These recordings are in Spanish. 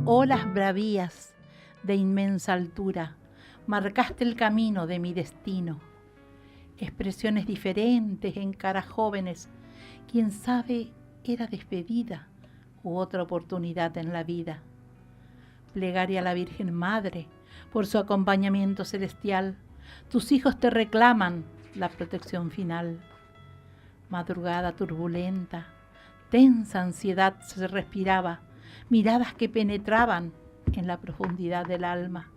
Olas bravías de inmensa altura, marcaste el camino de mi destino. Expresiones diferentes en caras jóvenes, quién sabe era despedida u otra oportunidad en la vida. Plegaria a la Virgen Madre por su acompañamiento celestial, tus hijos te reclaman la protección final. Madrugada turbulenta, tensa ansiedad se respiraba, miradas que penetraban en la profundidad del alma.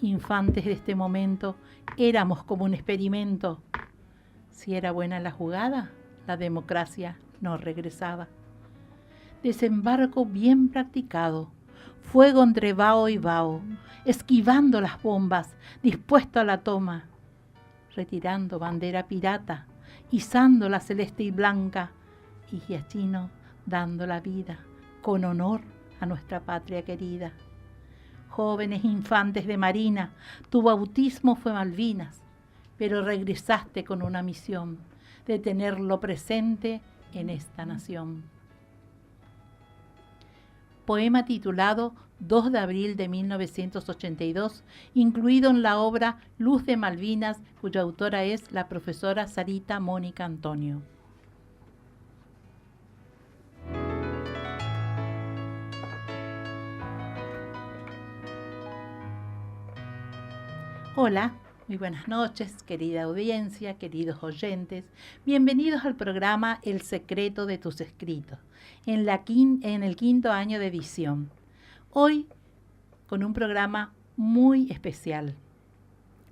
Infantes de este momento, éramos como un experimento. Si era buena la jugada, la democracia no regresaba. Desembarco bien practicado, fuego entre vaho y vaho, esquivando las bombas, dispuesto a la toma, retirando bandera pirata, izando la celeste y blanca, y Giachino dando la vida con honor a nuestra patria querida. Jóvenes infantes de Marina, tu bautismo fue Malvinas, pero regresaste con una misión de tenerlo presente en esta nación. Poema titulado 2 de abril de 1982, incluido en la obra Luz de Malvinas, cuya autora es la profesora Sarita Mónica Antonio. Hola, muy buenas noches, querida audiencia, queridos oyentes. Bienvenidos al programa El secreto de tus escritos, en el 5º año de edición. Hoy con un programa muy especial,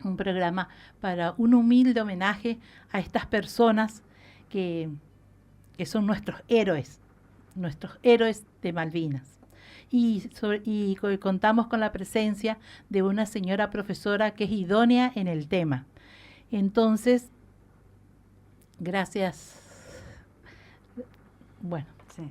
un programa para un humilde homenaje a estas personas que son nuestros héroes de Malvinas. Y contamos con la presencia de una señora profesora que es idónea en el tema. Entonces, gracias. Bueno, sí.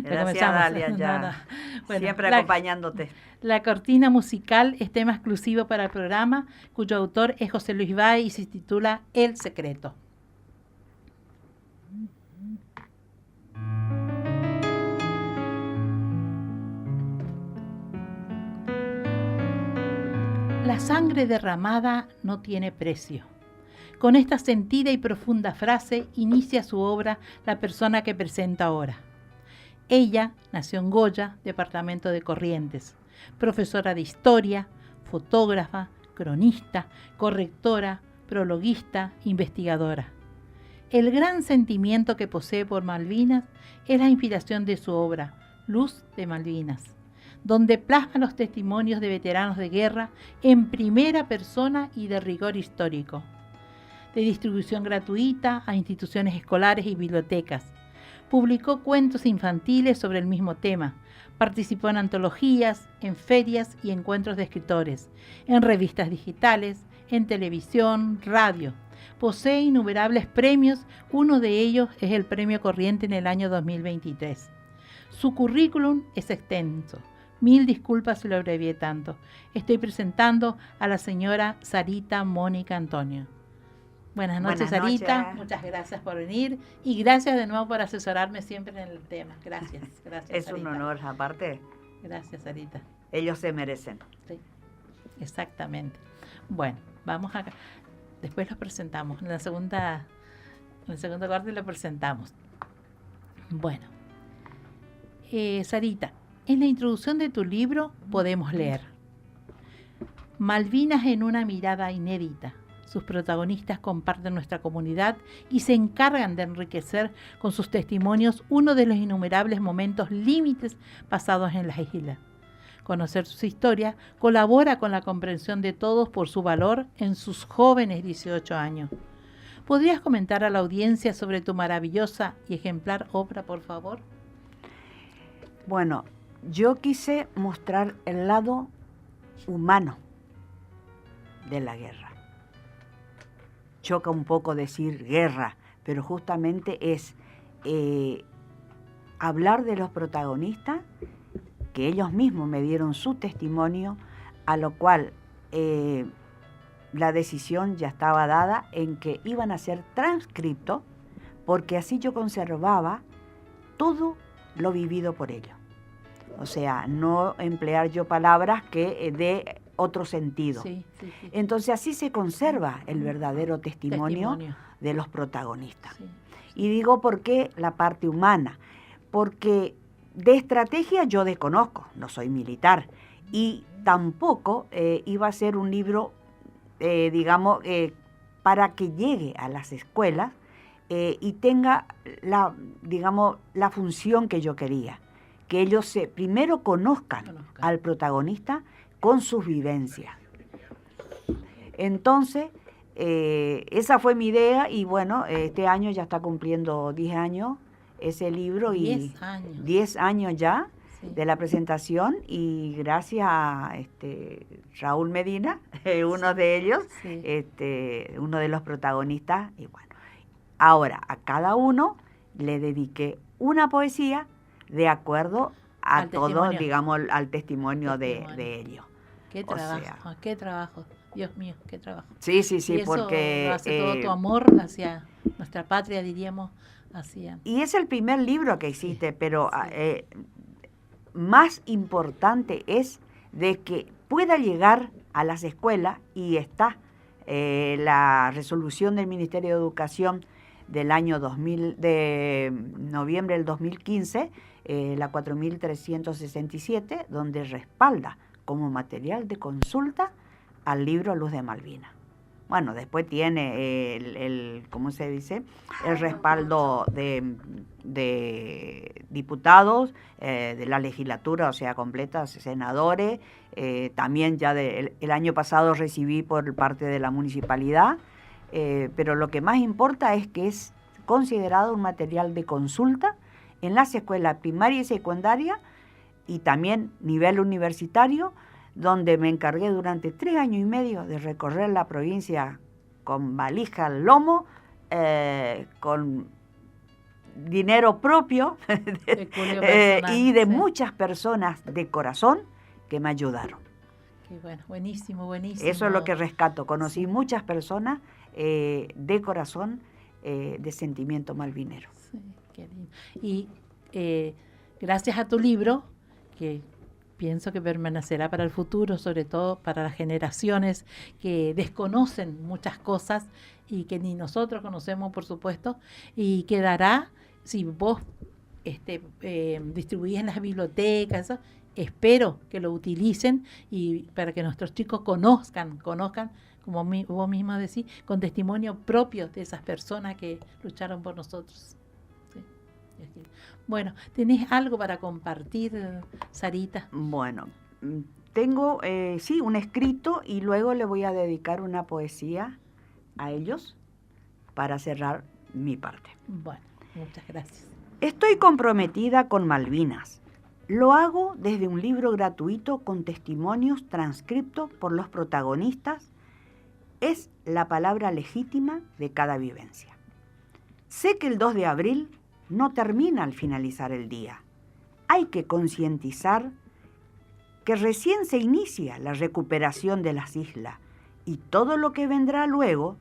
Gracias, Dalia, ya. Bueno, siempre acompañándote. La cortina musical es tema exclusivo para el programa, cuyo autor es José Luis Bay y se titula El secreto. La sangre derramada no tiene precio. Con esta sentida y profunda frase inicia su obra la persona que presenta ahora. Ella nació en Goya, departamento de Corrientes, profesora de historia, fotógrafa, cronista, correctora, prologuista, investigadora. El gran sentimiento que posee por Malvinas es la inspiración de su obra, Luz de Malvinas, donde plasma los testimonios de veteranos de guerra en primera persona y de rigor histórico, de distribución gratuita a instituciones escolares y bibliotecas. Publicó cuentos infantiles sobre el mismo tema, participó en antologías, en ferias y encuentros de escritores, en revistas digitales, en televisión, radio. Posee innumerables premios, uno de ellos es el Premio Corriente en el año 2023. Su currículum es extenso. Mil disculpas si lo abrevié tanto. Estoy presentando a la señora Sarita Mónica Antonio. Buenas noches, Sarita. Muchas gracias por venir y gracias de nuevo por asesorarme siempre en el tema. Gracias. Es Sarita. Un honor, aparte. Gracias, Sarita. Ellos se merecen. Sí, exactamente. Bueno, vamos acá. Después los presentamos. En el segundo corte lo presentamos. Bueno, Sarita, en la introducción de tu libro podemos leer: Malvinas en una mirada inédita. Sus protagonistas comparten nuestra comunidad y se encargan de enriquecer con sus testimonios uno de los innumerables momentos límites pasados en las islas. Conocer sus historias colabora con la comprensión de todos por su valor en sus jóvenes 18 años. ¿Podrías comentar a la audiencia sobre tu maravillosa y ejemplar obra, por favor? Bueno, yo quise mostrar el lado humano de la guerra. Choca un poco decir guerra, pero justamente es hablar de los protagonistas, que ellos mismos me dieron su testimonio, a lo cual la decisión ya estaba dada en que iban a ser transcriptos, porque así yo conservaba todo lo vivido por ellos. O sea, no emplear yo palabras que dé otro sentido. Sí, sí, sí. Entonces así se conserva el verdadero testimonio de los protagonistas. Sí. Y digo, ¿por qué la parte humana? Porque de estrategia yo desconozco, no soy militar, y tampoco iba a ser un libro, digamos, para que llegue a las escuelas y tenga digamos, la función que yo quería, que ellos primero conozcan al protagonista con sus vivencias. Entonces, esa fue mi idea y bueno, este año ya está cumpliendo 10 años ese libro. 10 años. 10 años ya, sí, de la presentación, y gracias a Raúl Medina, uno de ellos, sí. uno de los protagonistas, y bueno, ahora a cada uno le dediqué una poesía de acuerdo a Al todo, testimonio. digamos, al testimonio de Testimonio. ellos. Qué O trabajo, sea, qué trabajo. Dios mío, qué trabajo. Sí, sí, sí, y eso porque... lo hace todo tu amor hacia nuestra patria, diríamos, hacia... Y es el primer libro que existe, Sí, pero sí. Más importante es de que pueda llegar a las escuelas, y está la resolución del Ministerio de Educación del año 2000, de noviembre del 2015, la 4367, donde respalda como material de consulta al libro Luz de Malvinas. Bueno, después tiene ¿cómo se dice? El respaldo de diputados, de la legislatura, o sea, completa, senadores. También ya el año pasado recibí por parte de la municipalidad, pero lo que más importa es que es considerado un material de consulta en las escuelas primaria y secundaria y también nivel universitario, donde me encargué durante 3 años y medio de recorrer la provincia con valija al lomo, con dinero propio y de muchas personas de corazón que me ayudaron. Qué bueno, buenísimo, buenísimo. Eso es lo que rescato. Conocí muchas personas de corazón, de sentimiento malvinero. Sí, qué lindo. Y gracias a tu libro, que pienso que permanecerá para el futuro, sobre todo para las generaciones que desconocen muchas cosas y que ni nosotros conocemos, por supuesto, y quedará, si vos distribuís en las bibliotecas, eso, espero que lo utilicen y para que nuestros chicos conozcan, como vos misma decís, con testimonio propio de esas personas que lucharon por nosotros. Sí. Bueno, ¿tenés algo para compartir, Sarita? Bueno, tengo, sí, un escrito y luego le voy a dedicar una poesía a ellos para cerrar mi parte. Bueno, muchas gracias. Estoy comprometida con Malvinas. Lo hago desde un libro gratuito con testimonios transcriptos por los protagonistas. Es la palabra legítima de cada vivencia. Sé que el 2 de abril no termina al finalizar el día. Hay que concientizar que recién se inicia la recuperación de las islas y todo lo que vendrá luego,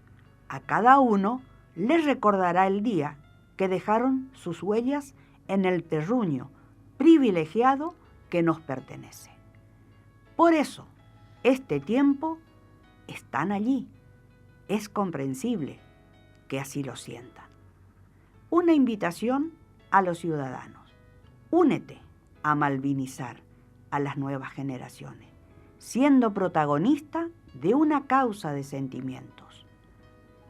a cada uno le recordará el día que dejaron sus huellas en el terruño privilegiado que nos pertenece. Por eso, este tiempo están allí. Es comprensible que así lo sientan. Una invitación a los ciudadanos. Únete a malvinizar a las nuevas generaciones, siendo protagonista de una causa de sentimientos.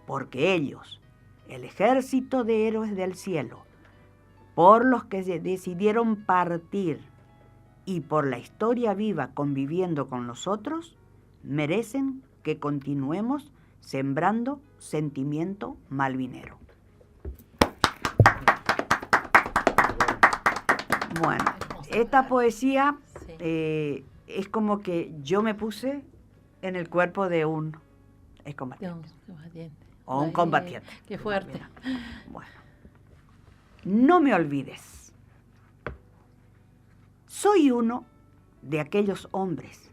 Porque ellos, el ejército de héroes del cielo, por los que se decidieron partir y por la historia viva conviviendo con nosotros, merecen que continuemos sembrando sentimiento malvinero. Bueno, esta poesía es como que yo me puse en el cuerpo de un excombatiente. O un combatiente. Qué fuerte. Bueno. No me olvides. Soy uno de aquellos hombres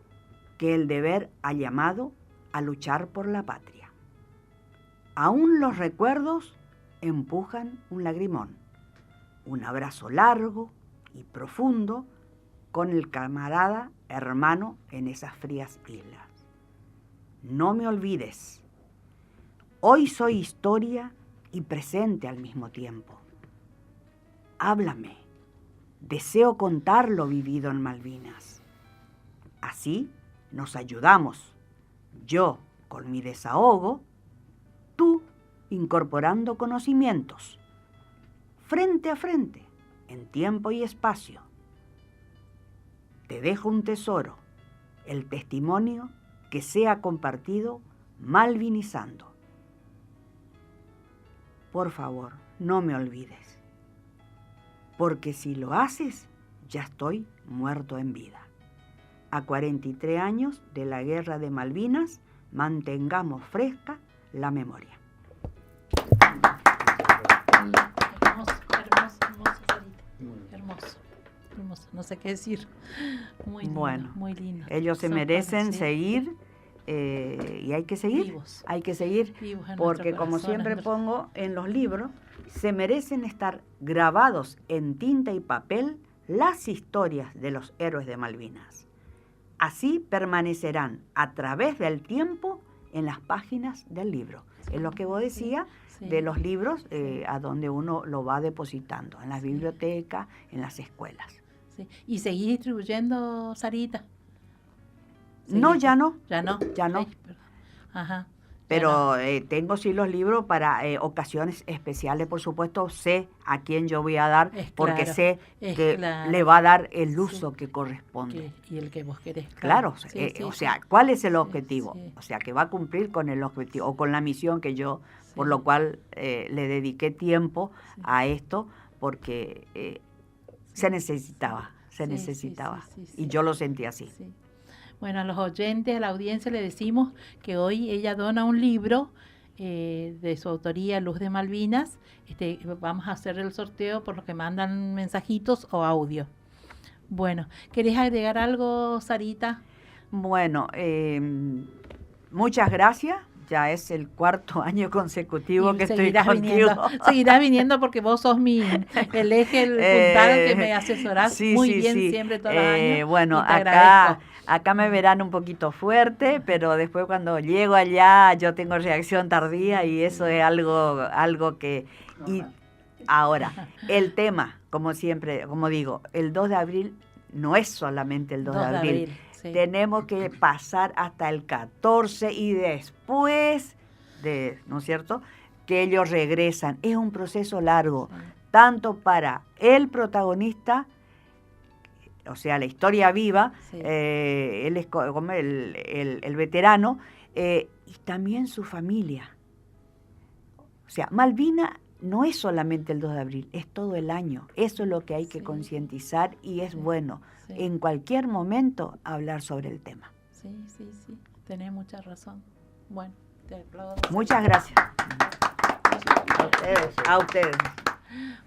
que el deber ha llamado a luchar por la patria. Aún los recuerdos empujan un lagrimón, un abrazo largo y profundo con el camarada hermano en esas frías islas. No me olvides. Hoy soy historia y presente al mismo tiempo. Háblame. Deseo contar lo vivido en Malvinas. Así nos ayudamos. Yo con mi desahogo, tú incorporando conocimientos. Frente a frente, en tiempo y espacio. Te dejo un tesoro, el testimonio que sea compartido malvinizando. Por favor, no me olvides, porque si lo haces, ya estoy muerto en vida. A 43 años de la Guerra de Malvinas, mantengamos fresca la memoria. Hermoso, hermoso, hermoso, Sarita. Hermoso, hermoso. No sé qué decir. Muy lindo, Bueno, muy lindo. Ellos se merecen seguir y hay que seguir. Vivos. Hay que seguir Vivos en porque, nuestro como corazón, siempre en pongo en los libros, se merecen estar grabados en tinta y papel las historias de los héroes de Malvinas. Así permanecerán a través del tiempo en las páginas del libro. Sí, es lo que vos decías de los libros a donde uno lo va depositando, en las bibliotecas, en las escuelas. Sí. ¿Y seguís distribuyendo, Sarita? No, ya no. ¿Ya no? Ya no. Ay, perdón. Ajá. Pero tengo sí los libros para ocasiones especiales, por supuesto, sé a quién yo voy a dar, porque sé que le va a dar el uso que corresponde. Y el que vos querés. Claro, o sea, ¿cuál es el objetivo? Sí. O sea, que va a cumplir con el objetivo o con la misión que yo, por lo cual le dediqué tiempo a esto, porque se necesitaba, y yo lo sentí así. Sí. Bueno, a los oyentes, a la audiencia le decimos que hoy ella dona un libro de su autoría, Luz de Malvinas. Vamos a hacer el sorteo por los que mandan mensajitos o audio. Bueno, ¿querés agregar algo, Sarita? Bueno, muchas gracias. Ya es el 4º año consecutivo que estoy contigo. Seguirás viniendo porque vos sos el eje, el puntal que me asesorás muy bien siempre todos los años. Bueno, acá me verán un poquito fuerte, pero después cuando llego allá yo tengo reacción tardía y eso es algo que... Y ahora, el tema, como siempre, como digo, el 2 de abril no es solamente el 2 de abril. Sí. Tenemos que pasar hasta el 14 y después ¿no es cierto?, que ellos regresan. Es un proceso largo, tanto para el protagonista, o sea, la historia viva, él es como el veterano, y también su familia. O sea, Malvina no es solamente el 2 de abril, es todo el año. Eso es lo que hay que concientizar y es bueno en cualquier momento hablar sobre el tema. Sí, tenés mucha razón. Bueno, te aplaudo. Muchas gracias. A ustedes.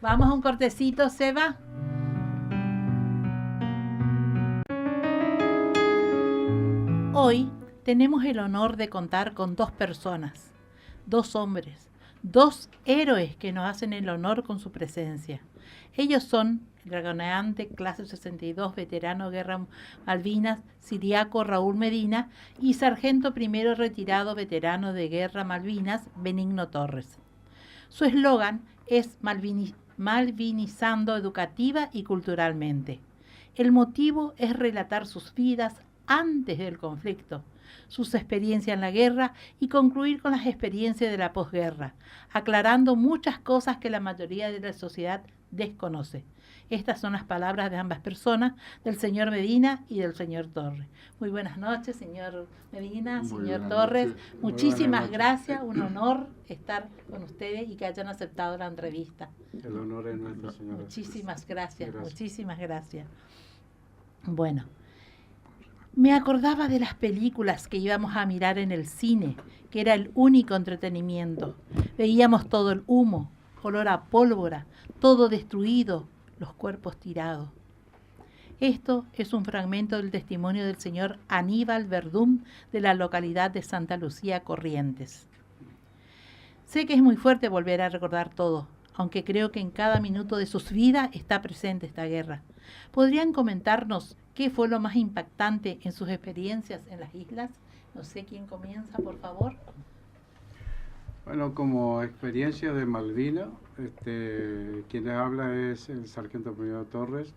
Vamos a un cortecito, Seba. Hoy tenemos el honor de contar con 2 personas, 2 hombres, 2 héroes que nos hacen el honor con su presencia. Ellos son el dragoneante clase 62, veterano Guerra Malvinas, siriaco Raúl Medina, y sargento primero retirado, veterano de Guerra Malvinas, Benigno Torres. Su eslogan es Malvinizando educativa y culturalmente. El motivo es relatar sus vidas antes del conflicto, sus experiencias en la guerra y concluir con las experiencias de la posguerra, aclarando muchas cosas que la mayoría de la sociedad desconoce. Estas son las palabras de ambas personas, del señor Medina y del señor Torres. Muy buenas noches, señor Medina, señor Torres. Muchísimas gracias, un honor estar con ustedes y que hayan aceptado la entrevista. El honor es nuestro, señora. Muchísimas gracias, muchísimas gracias. Bueno, me acordaba de las películas que íbamos a mirar en el cine, que era el único entretenimiento. Veíamos todo el humo, olor a pólvora, todo destruido, los cuerpos tirados. Esto es un fragmento del testimonio del señor Aníbal Verdún de la localidad de Santa Lucía, Corrientes. Sé que es muy fuerte volver a recordar todo, aunque creo que en cada minuto de sus vidas está presente esta guerra. ¿Podrían comentarnos qué fue lo más impactante en sus experiencias en las islas? No sé quién comienza, por favor. Bueno, como experiencia de Malvinas, quien les habla es el sargento primero Torres,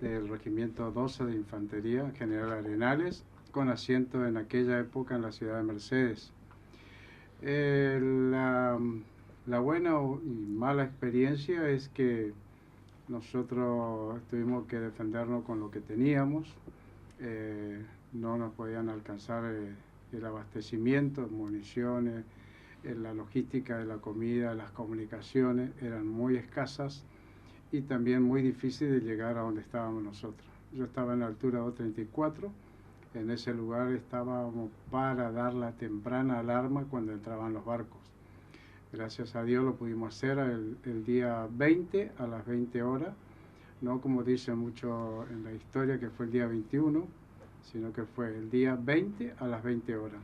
del Regimiento 12 de Infantería, General Arenales, con asiento en aquella época en la ciudad de Mercedes. La buena y mala experiencia es que nosotros tuvimos que defendernos con lo que teníamos, no nos podían alcanzar el abastecimiento, municiones, la logística de la comida, las comunicaciones eran muy escasas y también muy difícil de llegar a donde estábamos nosotros. Yo estaba en la altura 234, en ese lugar estábamos para dar la temprana alarma cuando entraban los barcos. Gracias a Dios lo pudimos hacer el día 20 a las 20 horas, no como dicen mucho en la historia que fue el día 21, sino que fue el día 20 a las 20 horas.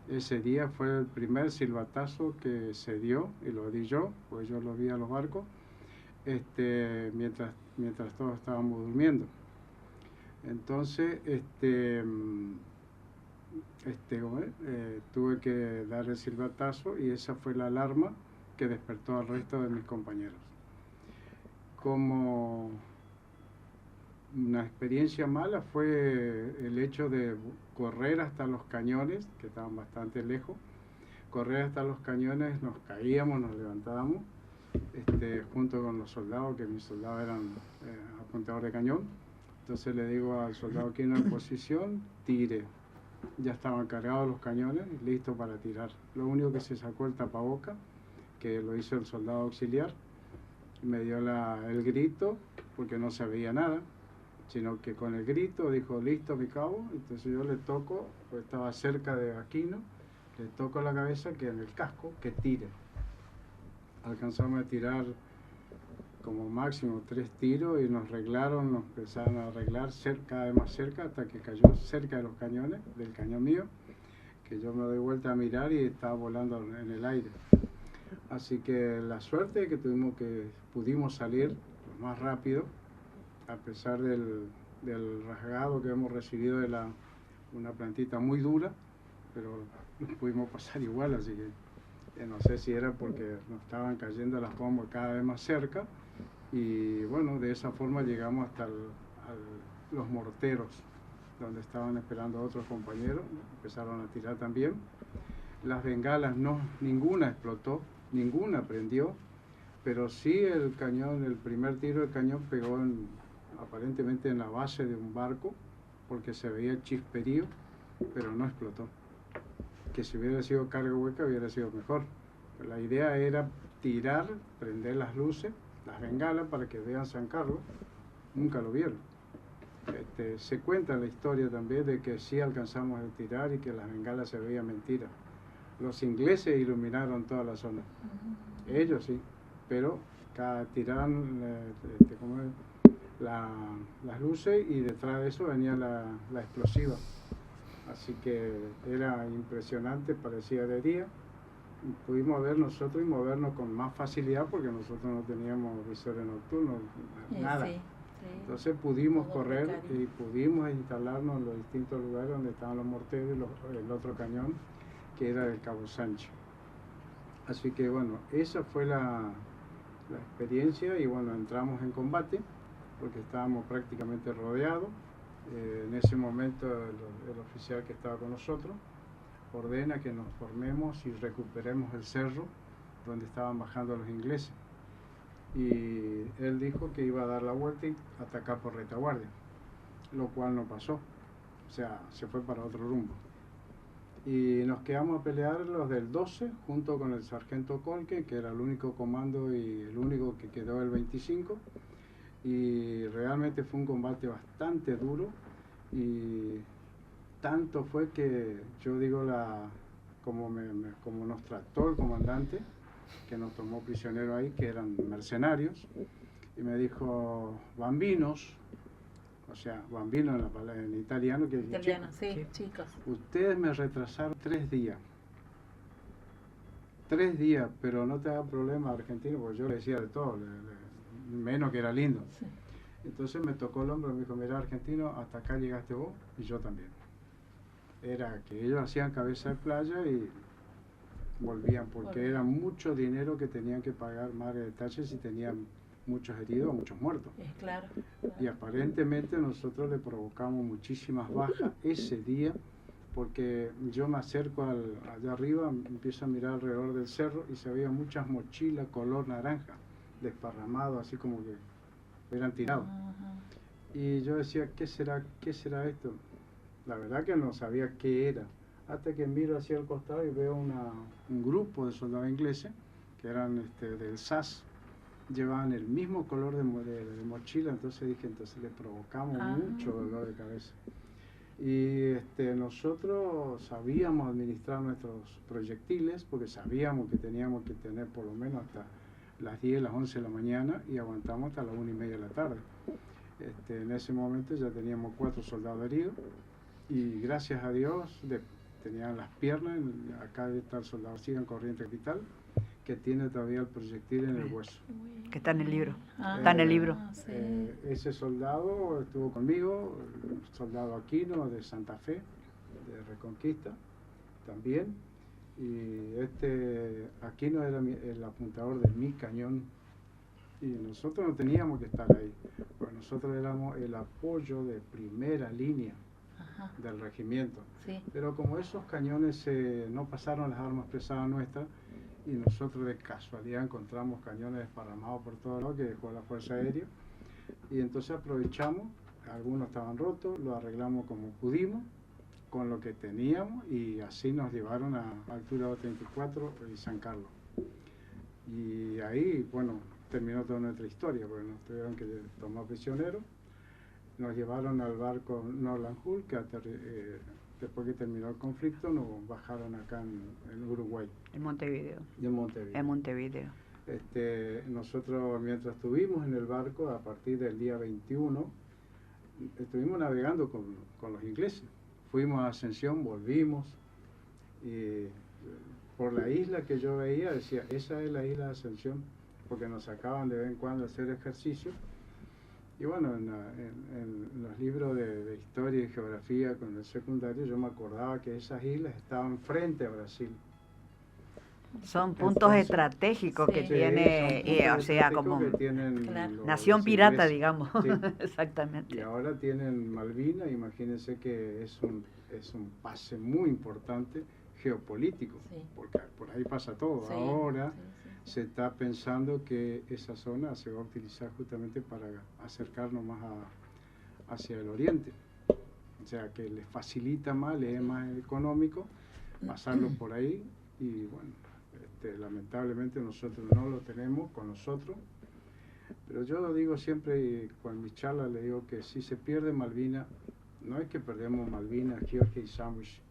Ese día fue el primer silbatazo que se dio, y lo di yo, pues yo lo vi a los barcos, mientras todos estábamos durmiendo. Entonces, tuve que dar el silbatazo y esa fue la alarma que despertó al resto de mis compañeros. Como una experiencia mala fue el hecho de correr hasta los cañones, que estaban bastante lejos, correr hasta los cañones, nos caíamos, nos levantábamos, junto con los soldados, que mis soldados eran apuntadores de cañón. Entonces le digo al soldado que en posición, tire. Ya estaban cargados los cañones, listos para tirar. Lo único que se sacó el tapaboca, que lo hizo el soldado auxiliar, me dio el grito, porque no se veía nada, sino que con el grito dijo, listo mi cabo. Entonces yo le toco, pues estaba cerca de Aquino, le toco la cabeza, que en el casco, que tire. Alcanzamos a tirar como máximo 3 tiros y nos empezaron a arreglar cada vez más cerca, hasta que cayó cerca de los cañones, del cañón mío, que yo me doy vuelta a mirar y estaba volando en el aire. Así que la suerte es que pudimos salir lo más rápido, a pesar del rasgado que hemos recibido de una plantita muy dura, pero pudimos pasar igual, así que no sé si era porque nos estaban cayendo las bombas cada vez más cerca, y bueno, de esa forma llegamos hasta los morteros, donde estaban esperando otros compañeros, empezaron a tirar también. Las bengalas ninguna explotó, ninguna prendió, pero sí el primer tiro del cañón pegó aparentemente en la base de un barco, porque se veía chisperío, pero no explotó. Que si hubiera sido carga hueca hubiera sido mejor. Pero la idea era tirar, prender las luces, las bengalas, para que vean San Carlos. Nunca lo vieron. Se cuenta la historia también de que sí alcanzamos a tirar y que las bengalas se veían mentiras. Los ingleses iluminaron toda la zona. Ellos sí, pero tiraban las luces, y detrás de eso venía la explosiva. Así que era impresionante, parecía de día. Pudimos ver nosotros y movernos con más facilidad, porque nosotros no teníamos visores nocturnos, nada. Sí, sí. Entonces pudimos correr y pudimos instalarnos en los distintos lugares donde estaban los morteros y el otro cañón, que era el Cabo Sancho. Así que bueno, esa fue la experiencia, y bueno, entramos en combate porque estábamos prácticamente rodeados. En ese momento el oficial que estaba con nosotros ordena que nos formemos y recuperemos el cerro donde estaban bajando los ingleses, y él dijo que iba a dar la vuelta y atacar por retaguardia, lo cual no pasó, o sea, se fue para otro rumbo. Y nos quedamos a pelear los del 12 junto con el sargento Colque, que era el único comando y el único que quedó el 25, y realmente fue un combate bastante duro, y tanto fue que yo digo como nos trató el comandante, que nos tomó prisionero ahí, que eran mercenarios, y me dijo, bambinos, o sea, bambino en italiano, que italiano, sí, chicos. Ustedes me retrasaron 3 días. 3 días, pero no te da problema argentino, porque yo le decía de todo, menos que era lindo. Sí. Entonces me tocó el hombro y me dijo, mira argentino, hasta acá llegaste vos y yo también. Era que ellos hacían cabeza de playa y volvían, porque era mucho dinero que tenían que pagar Margaret Thatcher si tenían muchos heridos o muchos muertos. Claro. Y aparentemente nosotros le provocamos muchísimas bajas ese día, porque yo me acerco allá arriba, empiezo a mirar alrededor del cerro y se veían muchas mochilas color naranja, desparramadas, así como que hubieran tirado. Y yo decía, ¿qué será esto? La verdad que no sabía qué era, hasta que miro hacia el costado y veo un grupo de soldados ingleses, que eran del SAS, llevaban el mismo color de mochila, entonces dije, entonces le provocamos mucho dolor de cabeza. Y nosotros sabíamos administrar nuestros proyectiles, porque sabíamos que teníamos que tener por lo menos hasta las 10, las 11 de la mañana, y aguantamos hasta las 1:30 de la tarde. En ese momento ya teníamos 4 soldados heridos, y gracias a Dios tenían las piernas. Acá está el soldado Sigan Corriente Capital, que tiene todavía el proyectil en el hueso. Que está en el libro. Está en el libro. Sí. Ese soldado estuvo conmigo, el soldado Aquino de Santa Fe, de Reconquista, también. Y Aquino era el apuntador de mi cañón. Y nosotros no teníamos que estar ahí, porque nosotros éramos el apoyo de primera línea del regimiento. Sí. Pero como esos cañones no pasaron las armas pesadas nuestras, y nosotros de casualidad encontramos cañones desparramados por todo lado que dejó la Fuerza Aérea, y entonces aprovechamos, algunos estaban rotos, lo arreglamos como pudimos, con lo que teníamos, y así nos llevaron a altura 34 y San Carlos. Y ahí, bueno, terminó toda nuestra historia, porque nos tuvieron que tomar prisioneros, nos llevaron al barco Norland Hull, que después que terminó el conflicto nos bajaron acá en Uruguay. En Montevideo. Y en Montevideo. En Montevideo. Nosotros, mientras estuvimos en el barco, a partir del día 21, estuvimos navegando con los ingleses. Fuimos a Ascensión, volvimos, y por la isla que yo veía, decía, esa es la isla de Ascensión, porque nos sacaban de vez en cuando a hacer ejercicio. Y bueno, en los libros de historia y geografía con el secundario, yo me acordaba que esas islas estaban frente a Brasil. Son puntos estratégicos que tiene, o sea, como nación pirata, digamos. Sí. Exactamente. Y ahora tienen Malvinas, imagínense que es un pase muy importante geopolítico, porque por ahí pasa todo. Ahora se está pensando que esa zona se va a utilizar justamente para acercarnos más hacia el oriente. O sea, que les facilita más, les es más económico pasarlo por ahí, y bueno, lamentablemente nosotros no lo tenemos con nosotros. Pero yo lo digo siempre, y con mis charlas le digo que si se pierde Malvinas, no es que perdemos Malvinas, Georgia y Sandwich,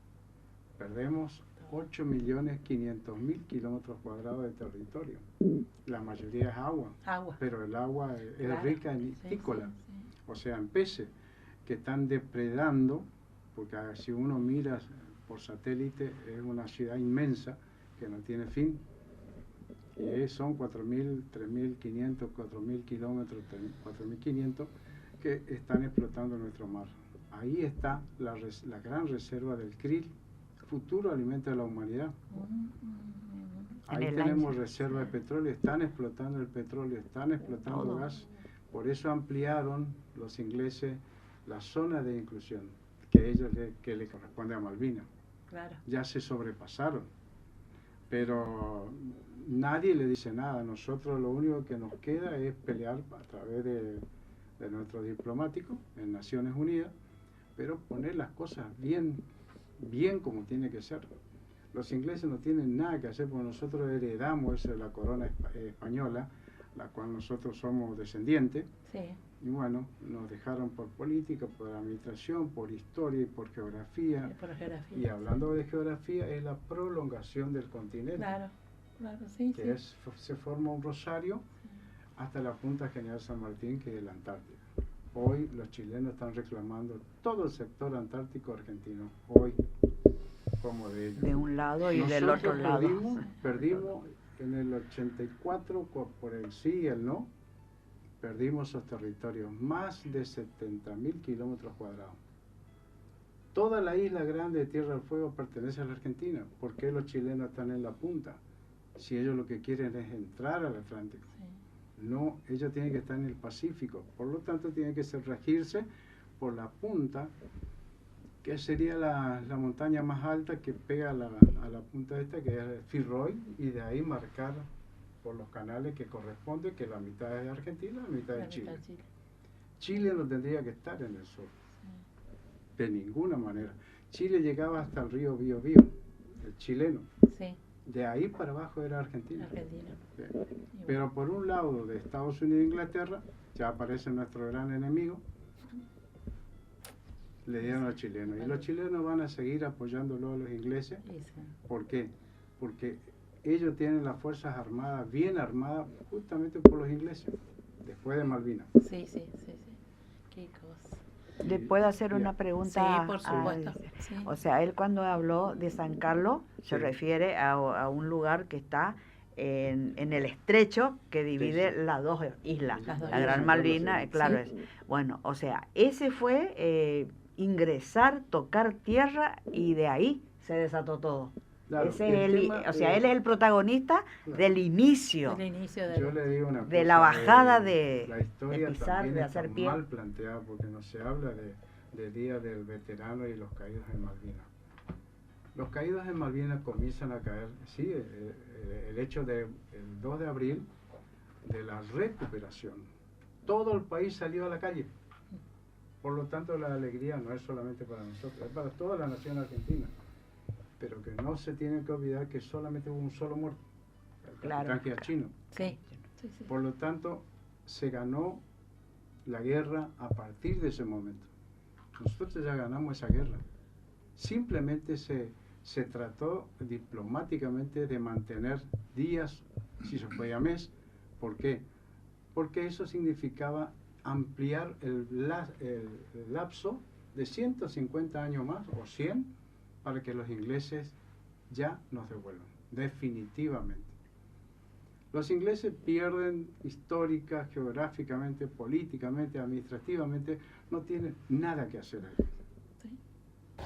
perdemos 8.500.000 kilómetros cuadrados de territorio. La mayoría es agua, pero el agua es rica en ictícola, o sea, en peces que están depredando, porque si uno mira por satélite es una ciudad inmensa que no tiene fin, y son 4.000, 3.500, 4.000 kilómetros, 4.500 que están explotando nuestro mar. Ahí está la gran reserva del krill, futuro alimento de la humanidad. Ahí tenemos reserva de petróleo, están explotando el petróleo, están explotando gas. Por eso ampliaron los ingleses la zona de inclusión que le corresponde a Malvinas. Claro. Ya se sobrepasaron, pero nadie le dice nada. Nosotros lo único que nos queda es pelear a través de nuestros diplomáticos en Naciones Unidas, pero poner las cosas bien como tiene que ser. Los ingleses no tienen nada que hacer, porque nosotros heredamos eso de la corona española, la cual nosotros somos descendientes. Sí. Y bueno, nos dejaron por política, por administración, por historia y por geografía. Y hablando de geografía, es la prolongación del continente. Claro, sí. Que se forma un rosario hasta la punta General San Martín, que es la Antártida. Hoy los chilenos están reclamando todo el sector antártico argentino. Hoy, como de ellos. De un lado y del otro lado. Perdimos en el 84 por el sí y el no, perdimos esos territorios, más de 70.000 kilómetros cuadrados. Toda la isla grande de Tierra del Fuego pertenece a la Argentina. ¿Por qué los chilenos están en la punta? Si ellos lo que quieren es entrar al Atlántico. Sí. No, ellos tienen que estar en el Pacífico. Por lo tanto, tienen que regirse por la punta, que sería la montaña más alta que pega a la punta esta, que es Fitzroy, y de ahí marcar por los canales que corresponde, que la mitad es de Argentina, la mitad de Chile. Chile no tendría que estar en el sur. De ninguna manera. Chile llegaba hasta el río Biobío, el chileno. Sí. De ahí para abajo era Argentina. Sí. Pero por un lado de Estados Unidos e Inglaterra, ya aparece nuestro gran enemigo, le dieron a los chilenos. Y los chilenos van a seguir apoyándolo a los ingleses. ¿Por qué? Porque ellos tienen las fuerzas armadas, bien armadas, justamente por los ingleses, después de Malvinas. Sí. Qué cosa. ¿Le puedo hacer una pregunta? Sí, por supuesto. Sí. O sea, él cuando habló de San Carlos se refiere a un lugar que está en el estrecho que divide las dos islas, la Gran Malvina, claro. Sí. Bueno, o sea, ese fue ingresar, tocar tierra y de ahí se desató todo. Claro, él es el protagonista, claro, del inicio. Yo le digo una cosa, de la bajada de pisar, de hacer pie. Mal planteada porque no se habla de Día del Veterano y los caídos en Malvinas. Los caídos en Malvinas comienzan a caer, sí, el hecho del 2 de abril de la recuperación. Todo el país salió a la calle. Por lo tanto, la alegría no es solamente para nosotros, es para toda la nación argentina. Pero que no se tiene que olvidar que solamente hubo un solo muerto, el capitán chino. Sí. Por lo tanto, se ganó la guerra a partir de ese momento. Nosotros ya ganamos esa guerra. Simplemente se trató diplomáticamente de mantener días, si se podía mes. ¿Por qué? Porque eso significaba ampliar el lapso de 150 años más, o 100, para que los ingleses ya nos devuelvan, definitivamente. Los ingleses pierden histórica, geográficamente, políticamente, administrativamente, no tienen nada que hacer ahí. ¿Sí?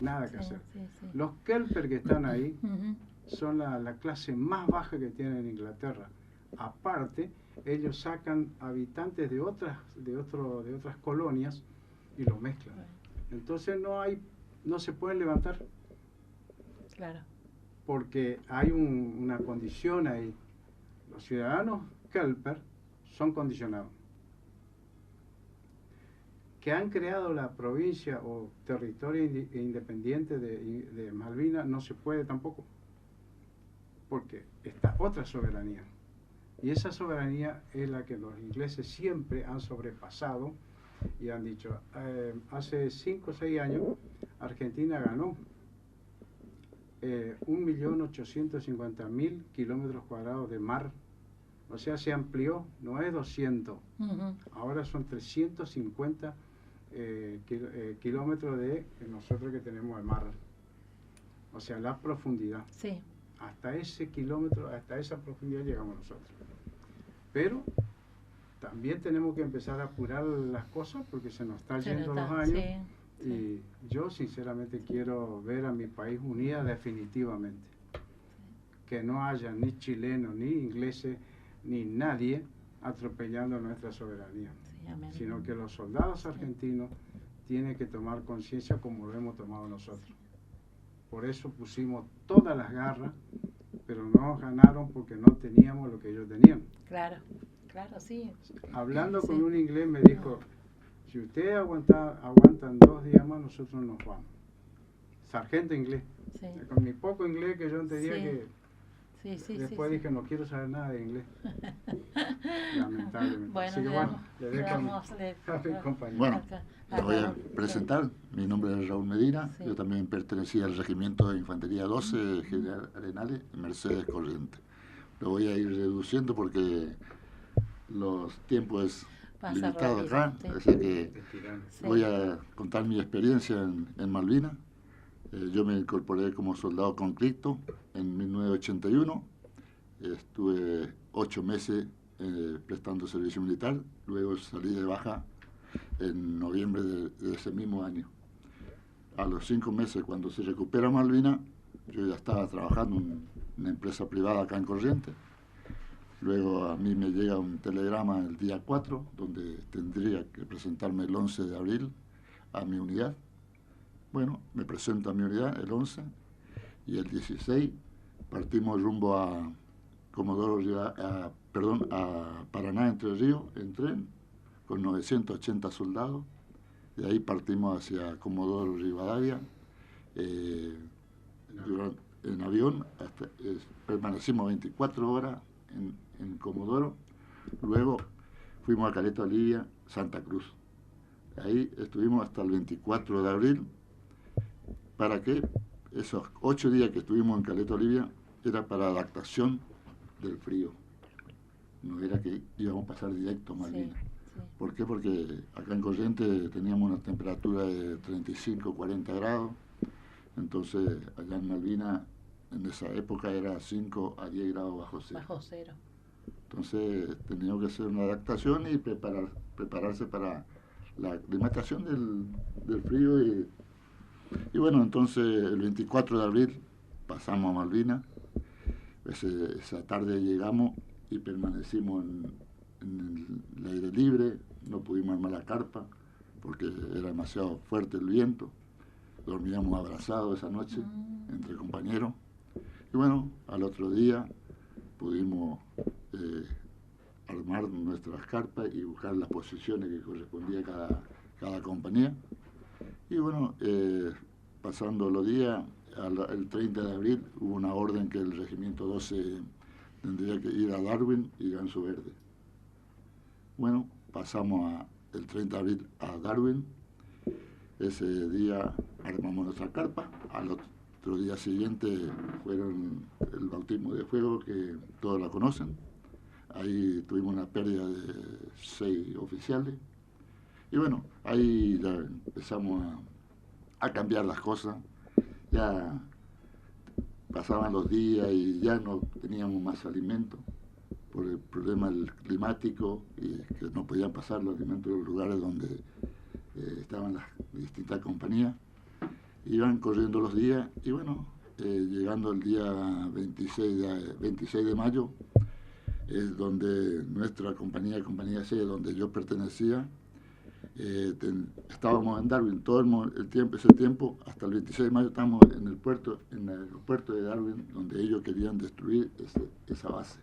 Nada que hacer. Sí. Los Kelper que están ahí son la clase más baja que tienen en Inglaterra. Aparte, ellos sacan habitantes de otras colonias y los mezclan. Entonces no se pueden levantar. Claro. Porque hay una condición ahí. Los ciudadanos Kelper son condicionados. Que han creado la provincia o territorio independiente de Malvinas no se puede tampoco. Porque está otra soberanía. Y esa soberanía es la que los ingleses siempre han sobrepasado y han dicho, hace 5 o 6 años Argentina ganó 1.850.000 kilómetros cuadrados de mar, o sea, se amplió, no es 200, ahora son 350 kilómetros de nosotros que tenemos de mar, o sea, la profundidad. Sí. Hasta ese kilómetro, hasta esa profundidad llegamos nosotros. Pero también tenemos que empezar a apurar las cosas porque se nos están yendo los años. Sí. Y yo sinceramente quiero ver a mi país unida definitivamente. Que no haya ni chilenos, ni ingleses, ni nadie atropellando nuestra soberanía. Sí, sino que los soldados argentinos tienen que tomar conciencia como lo hemos tomado nosotros. Por eso pusimos todas las garras, pero no ganaron porque no teníamos lo que ellos tenían. Claro, sí. Hablando con un inglés me dijo, si ustedes aguantan 2 días más, nosotros nos vamos. Sargento inglés. Sí. Con mi poco inglés que yo entendía que después dije, no quiero saber nada de inglés. Lamentablemente. Bueno, así que le dejo a mi compañero. Bueno, le voy a presentar. Mi nombre es Raúl Medina. Sí. Yo también pertenecía al Regimiento de Infantería 12, General Arenales, Mercedes Corrientes. Lo voy a ir reduciendo porque los tiempos limitados acá, así que voy a contar mi experiencia en Malvinas. Yo me incorporé como soldado conflicto en 1981. Estuve 8 meses prestando servicio militar. Luego salí de baja en noviembre de ese mismo año. A los 5 meses, cuando se recupera Malvinas, yo ya estaba trabajando en una empresa privada acá en Corrientes. Luego a mí me llega un telegrama el día 4, donde tendría que presentarme el 11 de abril a mi unidad. Bueno, me presento a mi unidad el 11 y el 16 partimos rumbo a a Paraná, Entre Ríos, en tren, con 980 soldados. De ahí partimos hacia Comodoro Rivadavia en avión. Permanecimos 24 horas en Comodoro. Luego fuimos a Caleta Olivia, Santa Cruz. Ahí estuvimos hasta el 24 de abril. ¿Para qué? Esos 8 días que estuvimos en Caleta Olivia era para adaptación del frío. No era que íbamos a pasar directo a Malvinas. Sí. ¿Por qué? Porque acá en Corrientes teníamos una temperatura de 35, 40 grados. Entonces, allá en Malvinas, en esa época era 5 a 10 grados bajo cero. Bajo cero. Entonces, teníamos que hacer una adaptación y prepararse para la aclimatación del frío. Y bueno, entonces, el 24 de abril pasamos a Malvinas. Esa tarde llegamos y permanecimos en el aire libre. No pudimos armar la carpa porque era demasiado fuerte el viento. Dormíamos abrazados esa noche entre compañeros. Y bueno, al otro día pudimos armar nuestras carpas y buscar las posiciones que correspondía a cada compañía. Y bueno, pasando los días, el 30 de abril hubo una orden que el Regimiento 12 tendría que ir a Darwin y Ganso Verde. Bueno, pasamos el 30 de abril a Darwin. Ese día armamos nuestra carpa. Al otro día siguiente fueron el bautismo de fuego, que todos la conocen. Ahí tuvimos una pérdida de 6 oficiales. Y bueno, ahí ya empezamos a cambiar las cosas. Ya pasaban los días y ya no teníamos más alimento por el problema climático y que no podían pasar los alimentos en los lugares donde estaban las distintas compañías. Iban corriendo los días y bueno, llegando el día 26 de mayo, es donde nuestra compañía C, donde yo pertenecía, estábamos en Darwin todo ese tiempo, hasta el 26 de mayo estábamos en el aeropuerto de Darwin, donde ellos querían destruir esa base.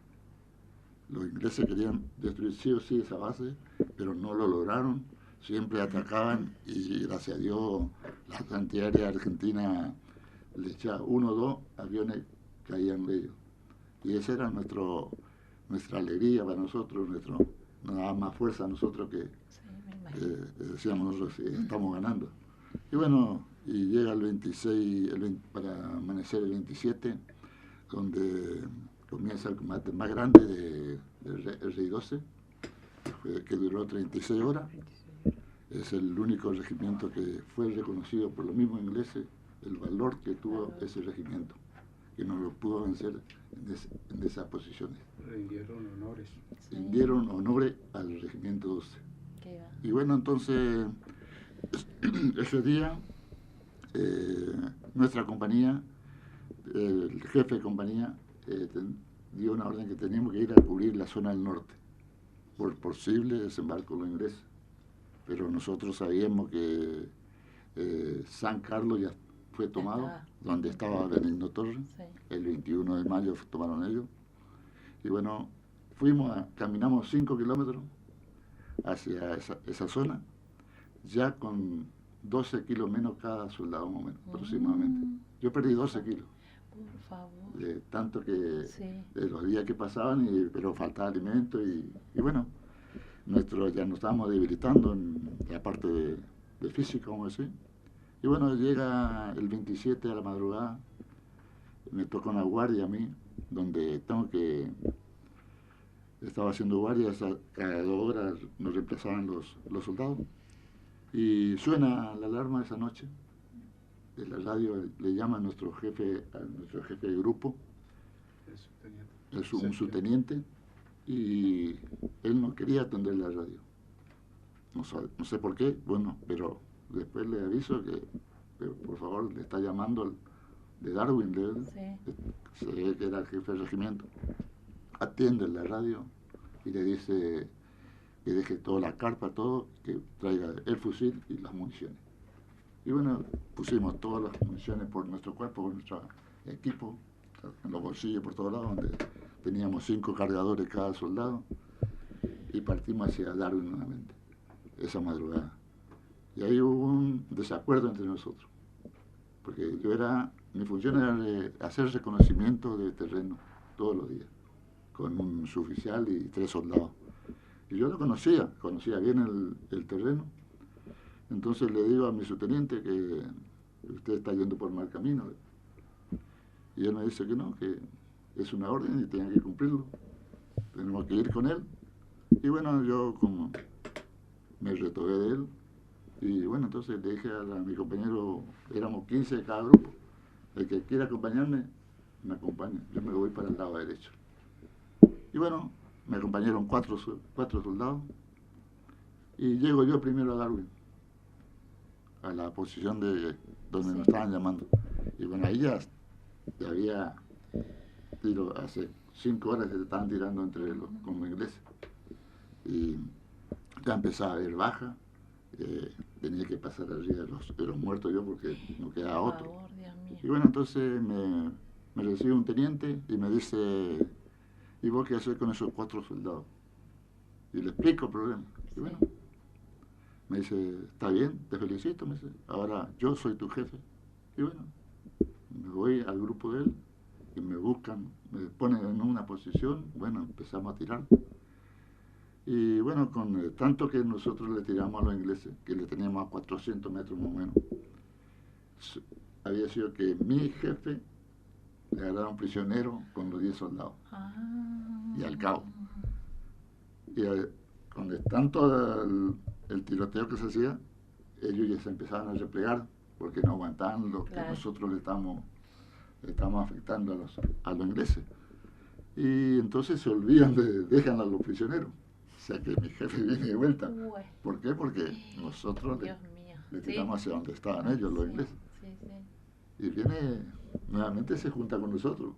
Los ingleses querían destruir sí o sí esa base, pero no lo lograron. Siempre atacaban y gracias a Dios la antiaérea argentina le echaba 1 o 2 aviones caían de ellos. Y esa era nuestra alegría para nosotros, nos daba más fuerza a nosotros que decíamos nosotros, estamos ganando. Y bueno, y llega el 26, para amanecer el 27, donde comienza el combate más grande del Rey 12, que duró 36 horas. Es el único regimiento que fue reconocido por los mismos ingleses, el valor que tuvo ese regimiento, que no lo pudo vencer en esas posiciones. Rindieron honores. Rindieron honores al regimiento 12. Y bueno, entonces, ese día, nuestra compañía, el jefe de compañía, dio una orden que teníamos que ir a cubrir la zona del norte, por posible desembarco de los ingleses. Pero nosotros sabíamos que San Carlos ya fue tomado, donde estaba Benigno Torres. Sí. El 21 de mayo tomaron ellos. Y bueno, caminamos 5 kilómetros hacia esa zona, ya con 12 kilos menos cada soldado, más o menos, aproximadamente. Yo perdí 12 kilos. Por favor. De tanto que de los días que pasaban, pero faltaba alimento y bueno, ya nos estábamos debilitando en la parte de física, vamos a decir. Y bueno, llega el 27 a la madrugada, me toca una guardia a mí, donde estaba haciendo guardias, cada 2 horas nos reemplazaban los soldados. Y suena la alarma esa noche. de la radio le llama a nuestro jefe de grupo, un subteniente, y él no quería atender la radio. No sé por qué, bueno, pero después le aviso que por favor le está llamando de Darwin, se ve que era el jefe del regimiento, atiende la radio y le dice que deje toda la carpa, todo, que traiga el fusil y las municiones. Y bueno, pusimos todas las municiones por nuestro cuerpo, por nuestro equipo, en los bolsillos por todos lados, donde teníamos 5 cargadores cada soldado, y partimos hacia Darwin nuevamente, esa madrugada. Y ahí hubo un desacuerdo entre nosotros, porque mi función era de hacer reconocimiento de terreno todos los días, con un suboficial y 3 soldados. Y yo lo conocía bien el terreno. Entonces le digo a mi subteniente que usted está yendo por mal camino. Y él me dice que no, que es una orden y tiene que cumplirlo. Tenemos que ir con él. Y bueno, yo como me retogué de él. Y bueno, entonces le dije a mi compañero, éramos 15 de cada grupo, el que quiera acompañarme, me acompaña. Yo me voy para el lado derecho. Y bueno, me acompañaron 4 soldados. Y llego yo primero a Darwin, a la posición de donde nos estaban llamando. Y bueno, ahí ya había tiro, hace 5 horas se estaban tirando con los ingleses. Y ya empezaba a haber baja, tenía que pasar arriba de los muertos yo porque no quedaba otro. Y bueno, entonces me recibe un teniente y me dice, ¿y vos qué haces con esos 4 soldados? Y le explico el problema. Y bueno, me dice, está bien, te felicito, me dice, ahora yo soy tu jefe. Y bueno, me voy al grupo de él y me buscan, me ponen en una posición, bueno, empezamos a tirar. Y bueno, con tanto que nosotros le tiramos a los ingleses, que le teníamos a 400 metros más o menos, había sido que mi jefe le agarraron prisionero con los 10 soldados. Y al cabo. Y con tanto el tiroteo que se hacía, ellos ya se empezaban a replegar porque no aguantaban lo que nosotros le estamos afectando a los ingleses. Y entonces se olvidan dejan a los prisioneros. O sea que mi jefe viene de vuelta. ¿Por qué? Porque nosotros le tiramos hacia donde estaban ellos, los ingleses. Y viene, nuevamente se junta con nosotros,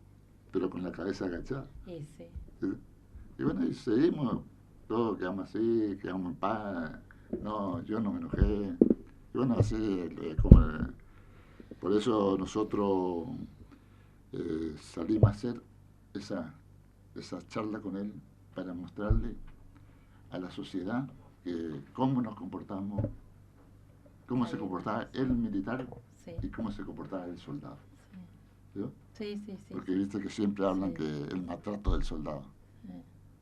pero con la cabeza agachada. Y bueno, y seguimos, todos quedamos así, quedamos en paz. No, yo no me enojé. Y bueno, así por eso nosotros salimos a hacer esa charla con él para mostrarle a la sociedad cómo nos comportamos, cómo se comportaba el militar y cómo se comportaba el soldado. Sí. Porque viste que siempre hablan que el maltrato del soldado.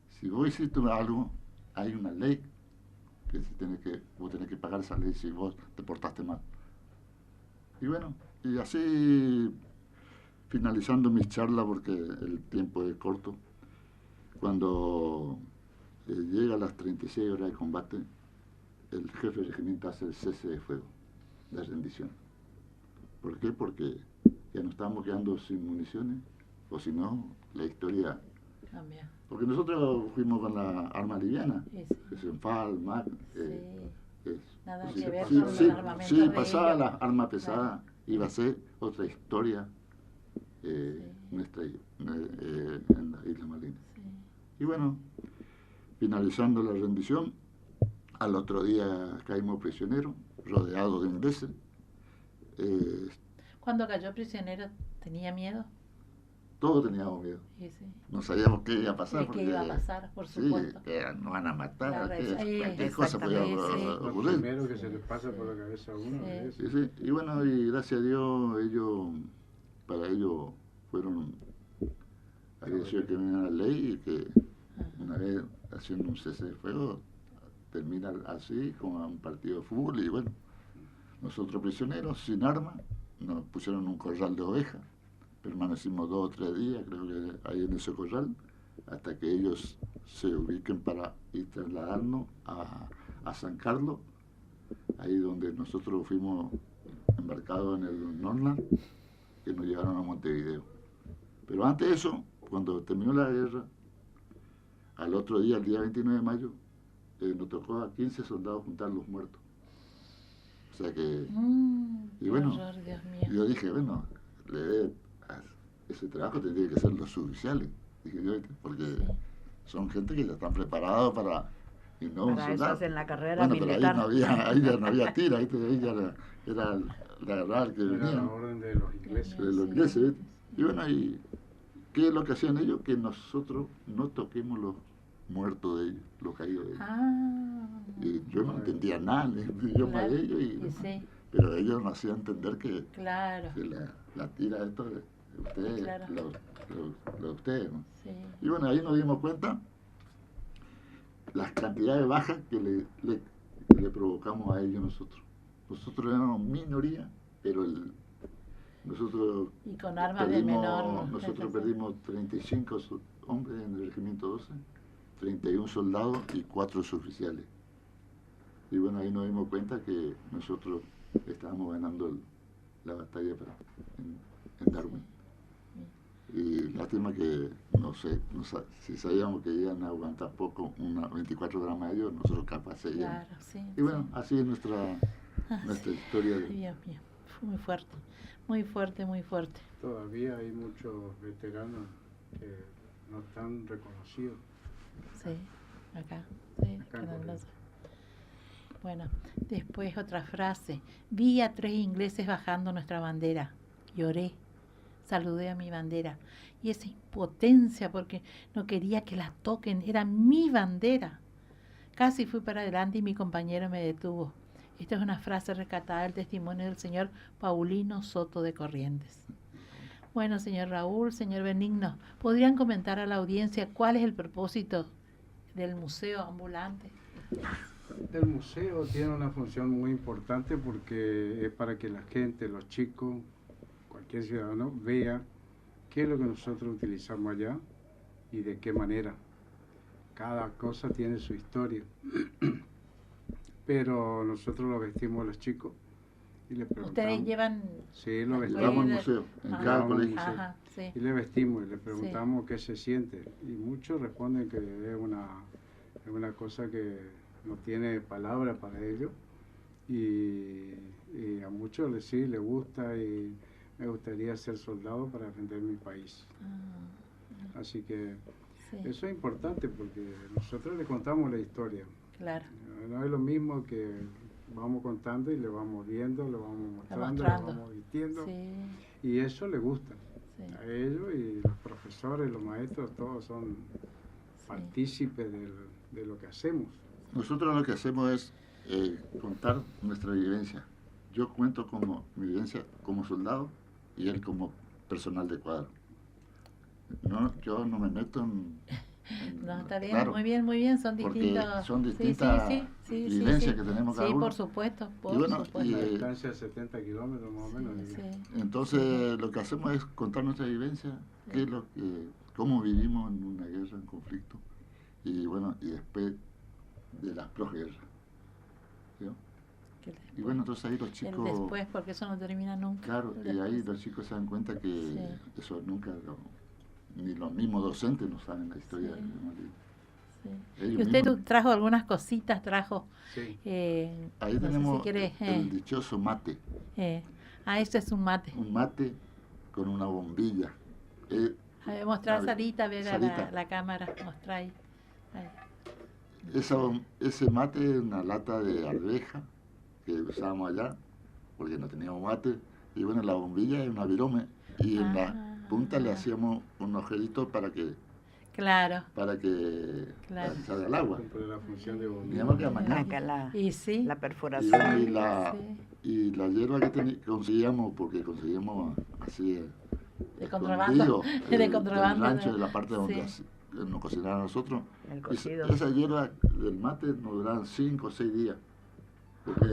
Si vos hiciste algo, hay una ley que vos tenés que pagar esa ley si vos te portaste mal. Y bueno, y así finalizando mis charlas, porque el tiempo es corto, cuando llega a las 36 horas de combate, el jefe del regimiento hace el cese de fuego, de rendición. ¿Por qué? Porque ya nos estábamos quedando sin municiones, o si no, la historia cambia. Porque nosotros fuimos con la arma liviana, que es en FAL, MAC. Nada que ver con el armamento de pasaba ellos. la arma pesada, iba a ser otra historia nuestra en la Isla Malvinas. Y bueno, finalizando la rendición, al otro día caímos prisioneros, rodeados de ingleses. Cuando cayó prisionero, ¿tenía miedo? Todos teníamos miedo. Sí. No sabíamos qué iba a pasar. ¿Qué iba a pasar, por supuesto? Nos van a matar, cualquier cosa podía ocurrir. Lo primero que se les pasa por la cabeza a uno. Sí. Y bueno, y gracias a Dios, para ellos había sido que venía la ley y que una vez haciendo un cese de fuego, termina así, como un partido de fútbol, y bueno, nosotros prisioneros, sin armas, nos pusieron un corral de ovejas. Permanecimos 2 o 3 días, creo que ahí en ese corral, hasta que ellos se ubiquen para ir trasladarnos a San Carlos, ahí donde nosotros fuimos embarcado en el Norland, que nos llevaron a Montevideo. Pero antes de eso, cuando terminó la guerra, al otro día, el día 29 de mayo, nos tocó a 15 soldados juntar los muertos. O sea que... y bueno, horror, Dios mío. yo dije, bueno, ese trabajo tendría que ser los oficiales, dije yo, porque son gente que ya están preparados para... Y no un Para eso soldado. hacen la carrera Bueno, militar. pero ahí ya no había tira, ¿viste? Ahí ya era la guerra que Era venía. la orden de los ingleses. De los ingleses, ¿viste? Y bueno, ¿y qué es lo que hacían ellos? Que nosotros no toquemos los muertos de ellos, los caídos de ellos. Y yo no entendía nada, ni idioma de ellos, sí. pero ellos nos hacían entender que Claro. la tira esto de ustedes, Claro. lo de ustedes, ¿no? Sí. Y bueno, ahí nos dimos cuenta las cantidades bajas que le provocamos a ellos nosotros. Nosotros éramos minoría, pero nosotros Y con armas de menor. nosotros perdimos 35 hombres en el regimiento 12, 31 soldados y 4 oficiales. Y bueno, ahí nos dimos cuenta que nosotros estábamos ganando la batalla en Darwin. Y lástima que, no sé, si sabíamos que iban a aguantar poco, 24 gramas de ellos, nosotros capaz seguíamos. Claro, sí. Y bueno, así es nuestra historia. Dios mío, fue muy fuerte, muy fuerte, muy fuerte. Todavía hay muchos veteranos que no están reconocidos. Sí, acá, sí, Acá en Canal Corrientes. 12. Bueno, después otra frase. Vi a 3 ingleses bajando nuestra bandera. Lloré. Saludé a mi bandera. Y esa impotencia porque no quería que la toquen. Era mi bandera. Casi fui para adelante y mi compañero me detuvo. Esta es una frase rescatada del testimonio del señor Paulino Soto de Corrientes. Bueno, señor Raúl, señor Benigno, ¿podrían comentar a la audiencia cuál es el propósito del museo ambulante? El museo tiene una función muy importante porque es para que la gente, los chicos, cualquier ciudadano vea qué es lo que nosotros utilizamos allá y de qué manera. Cada cosa tiene su historia. Pero nosotros lo vestimos a los chicos y le preguntamos. ¿Ustedes llevan...? Sí, lo Llevamos al vestimos. museo, en Ajá. cada Llevamos al colegio. museo. Ajá, sí. Y le vestimos y le preguntamos qué se siente. Y muchos responden que es una cosa que no tiene palabra para ellos. Y a muchos sí les gusta y me gustaría ser soldado para defender mi país. Así que Sí, eso es importante porque nosotros le contamos la historia. claro. No es lo mismo que vamos contando y le vamos viendo, le vamos mostrando, le mostrando. vamos vistiendo. Sí, Y eso le gusta sí, a ellos y los profesores, los maestros, todos son partícipes de lo que hacemos. Nosotros lo que hacemos es contar nuestra vivencia. Yo cuento como mi vivencia como soldado y él como personal de cuadro. No, yo no me meto No, está bien, claro, muy bien, son porque distintos. son Sí, distintas vivencias que tenemos cada Sí, uno. por supuesto, por Y bueno, supuesto. Una distancia de 70 kilómetros más o menos. Sí, diría. sí. Entonces lo que hacemos es contar nuestra vivencia, qué es cómo vivimos en una guerra, en conflicto, y bueno, y después de las posguerras. ¿Sí? Que Y bueno, entonces ahí los el chicos, después, porque eso no termina nunca. claro, El y ahí después. los chicos se dan cuenta que Sí. eso nunca, ni los mismos docentes no saben la historia. Sí. de Malí. Sí. Ellos Y usted mismos. trajo algunas cositas, Sí. Ahí no sé tenemos si quiere, el dichoso mate, este es un mate. un mate con una bombilla. A ver, mostrar a ver, Sarita, ver a Sarita. la cámara, mostrar ahí. Ahí. Ese mate es una lata de arveja que usábamos allá, porque no teníamos mate, y bueno, la bombilla es una virome, y en la punta le hacíamos un agujerito para que Claro, para Claro. salga el agua. Cumple la función de bombilla. Digamos que a mañana. Acá la y sí. la Y, perforación. bueno, Sí. y la hierba que conseguíamos, porque conseguíamos así De contrabando, escondido, de del contrabando, rancho, ¿no? de la parte donde Sí. nos cocinaban nosotros. El Esa, cocido. esa hierba del mate nos duraban 5 o 6 días. Porque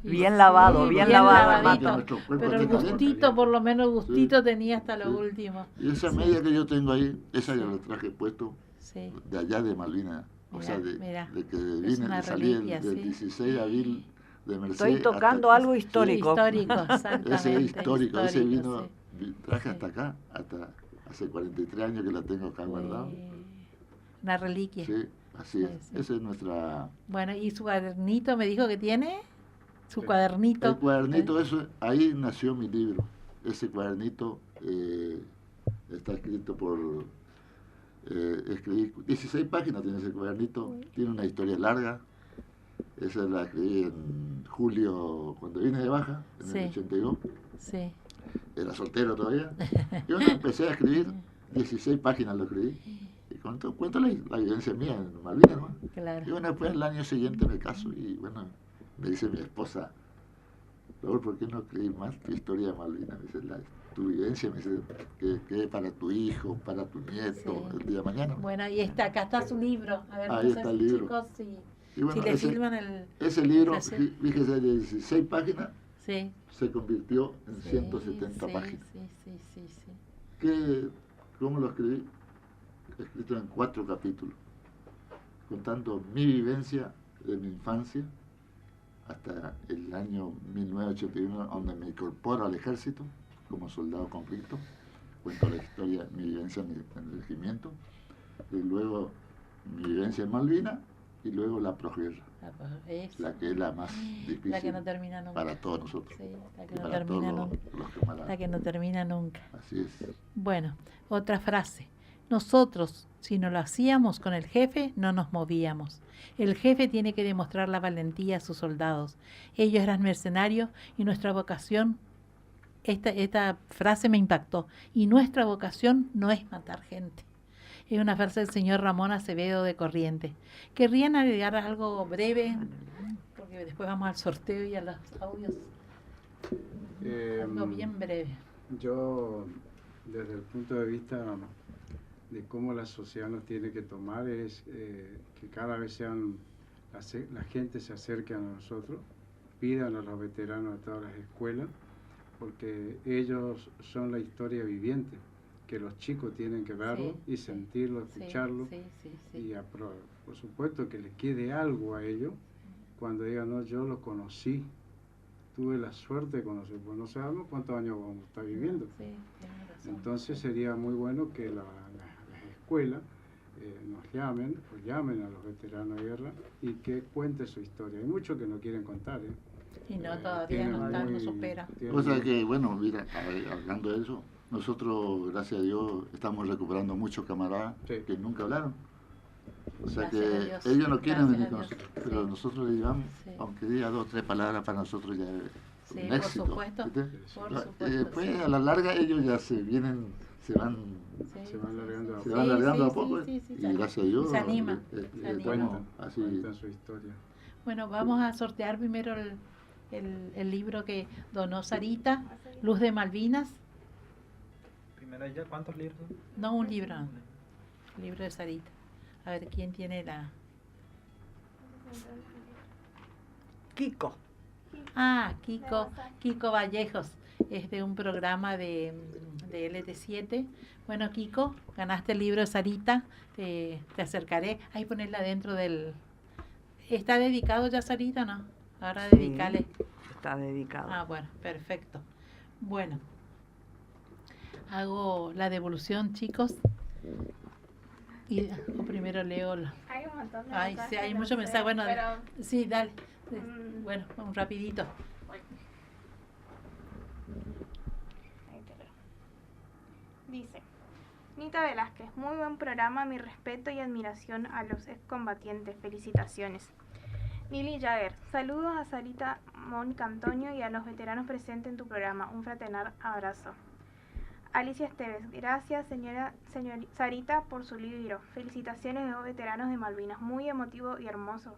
Y Bien lavado, sí, bien lavado el lavadito. mate. nuestro cuerpo Pero el está caliente. gustito, por lo menos el gustito Sí. tenía hasta lo Sí. último. Y esa Sí. media que yo tengo ahí, esa Sí. yo la traje puesto Sí. de allá de Malvinas. O Mirá, sea, mirá. de que Es vine, una salí reliquia, del sí. 16 de abril de Mercedes. Estoy tocando algo histórico. Sí, histórico, exactamente. Ese es histórico, ese vino, sí. traje Sí. hasta acá, hasta hace 43 años que la tengo acá guardado. Una reliquia. Sí, así es. Sí. Esa es nuestra... Bueno, ¿y su cuadernito me dijo que tiene? Su Sí. cuadernito. El cuadernito, eso, ahí nació mi libro. Ese cuadernito está escrito por... escribí 16 páginas, tiene ese cuadernito, tiene una historia larga. Esa la escribí en julio, cuando vine de baja, en Sí. el 82. Sí. Era soltero todavía. Y bueno, empecé a escribir, 16 páginas lo escribí. Y cuento la vivencia mía en Malvinas, ¿no? Claro. Y bueno, después el año siguiente me caso y bueno, me dice mi esposa, Raúl, ¿por qué no escribís más tu historia de Malvinas? Me dice, tu vivencia, me dice, que para tu hijo, para tu nieto, Sí. el día de mañana. Bueno, y acá está su libro. A ver, Ahí entonces, está el libro. chicos, si, Y bueno, si le filman el... ese libro, ese- fíjese, de 16 páginas, Sí. se convirtió en Sí, 170 sí, páginas. Sí. ¿Cómo lo escribí? Escrito en 4 capítulos, contando mi vivencia de mi infancia hasta el año 1981, donde me incorporo al ejército como soldado convicto. Cuento la historia, mi vivencia en el regimiento, y luego mi vivencia en Malvinas, y luego la posguerra, la que es la más difícil La que no termina nunca. para todos nosotros. Sí, la que y no para termina todos nunca. los que más La que no termina nunca. Así es. Bueno, otra frase. Nosotros, si no lo hacíamos con el jefe, no nos movíamos. El jefe tiene que demostrar la valentía a sus soldados. Ellos eran mercenarios y nuestra vocación, esta frase me impactó, y nuestra vocación no es matar gente. Es una frase del señor Ramón Acevedo de Corrientes. ¿Querrían agregar algo breve? Porque después vamos al sorteo y a los audios. Algo bien breve. Yo, desde el punto de vista de cómo la sociedad nos tiene que tomar, es que cada vez la gente se acerque a nosotros, pidan a los veteranos de todas las escuelas, porque ellos son la historia viviente, que los chicos tienen que verlo y sentirlo, escucharlo, y por supuesto que les quede algo a ellos cuando digan, no, yo lo conocí, tuve la suerte de conocer, pues no sabemos cuántos años vamos a estar viviendo. Entonces sería muy bueno que las escuelas nos llamen a los veteranos de guerra y que cuente su historia. Hay muchos que no quieren contar, Y no, todavía no supera. O sea que, bueno, mira, hablando de eso, nosotros, gracias a Dios, estamos recuperando muchos camaradas que nunca hablaron. O sea Gracias que a Dios. ellos no quieren Gracias venir a con Dios. nosotros, pero nosotros le llevamos, aunque diga 2 o 3 palabras, para nosotros ya es un por éxito. supuesto. ¿viste? Por Después, supuesto, a la larga, ellos ya se van largando a poco, y gracias a Dios se anima. cuentan así. su historia. Bueno, vamos a sortear primero el libro que donó Sarita, Luz de Malvinas. Primero ya, ¿cuántos libros? No, un libro, no. El libro de Sarita. A ver, ¿quién tiene la...? Kiko. Ah, Kiko Vallejos. Es de un programa de LT7. Bueno, Kiko, ganaste el libro de Sarita. Te acercaré. Ahí ponerla dentro del... ¿Está dedicado ya, Sarita, no? Ahora dedicale. Está dedicado. Ah, bueno, perfecto. Bueno, hago la devolución, chicos. O primero leo la... Hay un montón de Ay, mensajes. sí, hay no muchos sé, mensajes. Bueno, pero, sí, dale. Bueno, un rapidito. ahí te leo. Dice, Nita Velázquez, muy buen programa, mi respeto y admiración a los excombatientes, felicitaciones. Lili Jagger, saludos a Sarita, Mónica Antonio y a los veteranos presentes en tu programa, un fraternal abrazo. Alicia Esteves, gracias señora Sarita por su libro, felicitaciones de los veteranos de Malvinas, muy emotivo y hermoso.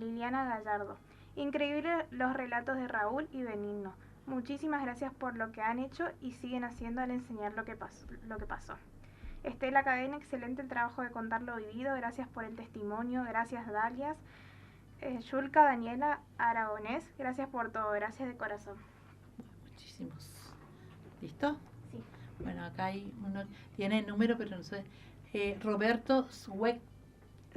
Liliana Gallardo, increíble los relatos de Raúl y Benigno, muchísimas gracias por lo que han hecho y siguen haciendo al enseñar lo que pasó. Estela Cadena, excelente el trabajo de contar lo vivido, gracias por el testimonio, gracias Dalias. Yulka Daniela Aragonés, gracias por todo, gracias de corazón. Muchísimos. ¿Listo? Sí. Bueno, acá hay uno, tiene el número, pero no sé. Roberto Zwick,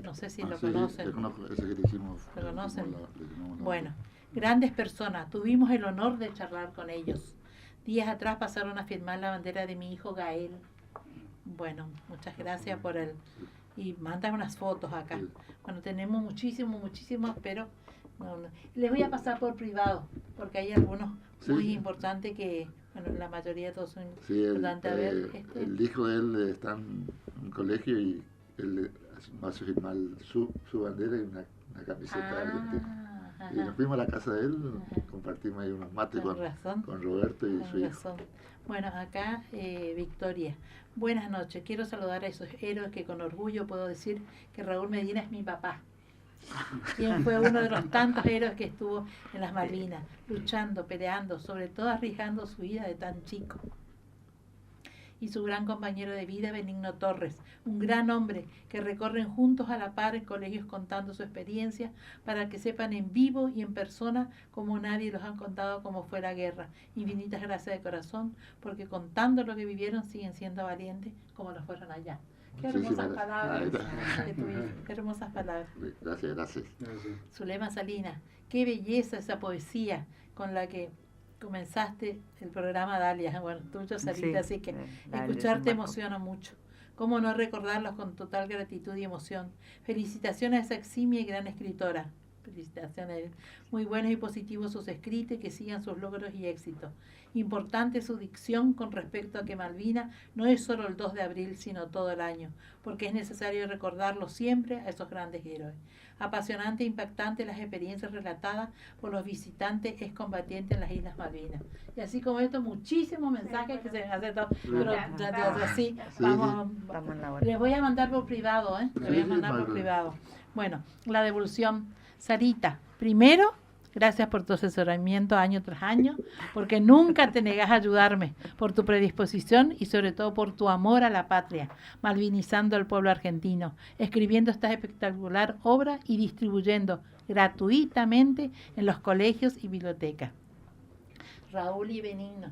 no sé si lo sí, conocen. Yo conozco ese que le hicimos. ¿Lo conocen? Le hicimos Bueno, grandes personas. Tuvimos el honor de charlar con ellos. Días atrás pasaron a firmar la bandera de mi hijo Gael. Bueno, muchas gracias por el... Y mandan unas fotos acá. Sí. Bueno, tenemos muchísimos, pero no. Les voy a pasar por privado, porque hay algunos Sí, muy sí. importantes que, bueno, la mayoría de todos son Sí, importantes. A ver, el hijo de él está en un colegio y él hace firmar su bandera y una camiseta argentina. ajá. Y nos fuimos a la casa de él, Ajá. compartimos ahí unos mates Con razón. con Roberto y Con su hijo. razón. Bueno, acá Victoria. Buenas noches. Quiero saludar a esos héroes que con orgullo puedo decir que Raúl Medina es mi papá. Quien fue uno de los tantos héroes que estuvo en las Malvinas, luchando, peleando, sobre todo arriesgando su vida de tan chico. Y su gran compañero de vida, Benigno Torres, un gran hombre que recorren juntos a la par en colegios contando su experiencia para que sepan en vivo y en persona como nadie los ha contado cómo fue la guerra. Infinitas gracias de corazón, porque contando lo que vivieron siguen siendo valientes como lo fueron allá. Qué hermosas palabras que tuviste, qué hermosas palabras. Gracias. Gracias. Zulema Salinas, qué belleza esa poesía con la que comenzaste el programa, Dalia. Bueno, tuyo, Sarita, Sí, así que Dalia, escucharte se marcó. emociona mucho. Cómo no recordarlos con total gratitud y emoción. Felicitaciones a esa eximia y gran escritora. Felicitaciones. Muy buenos y positivos sus escritos y que sigan sus logros y éxitos. Importante su dicción con respecto a que Malvina no es solo el 2 de abril, sino todo el año, porque es necesario recordarlo siempre a esos grandes héroes. Apasionante e impactante las experiencias relatadas por los visitantes excombatientes en las Islas Malvinas. Y así como esto, muchísimos mensajes que se me hacen todo, pero así, vamos, Estamos en la hora. les voy a mandar por privado, ¿eh? Les voy a mandar por privado. Bueno, la devolución. Sarita, primero, gracias por tu asesoramiento año tras año, porque nunca te negas a ayudarme, por tu predisposición y sobre todo por tu amor a la patria, malvinizando al pueblo argentino, escribiendo esta espectacular obra y distribuyendo gratuitamente en los colegios y bibliotecas. Raúl y Benigno,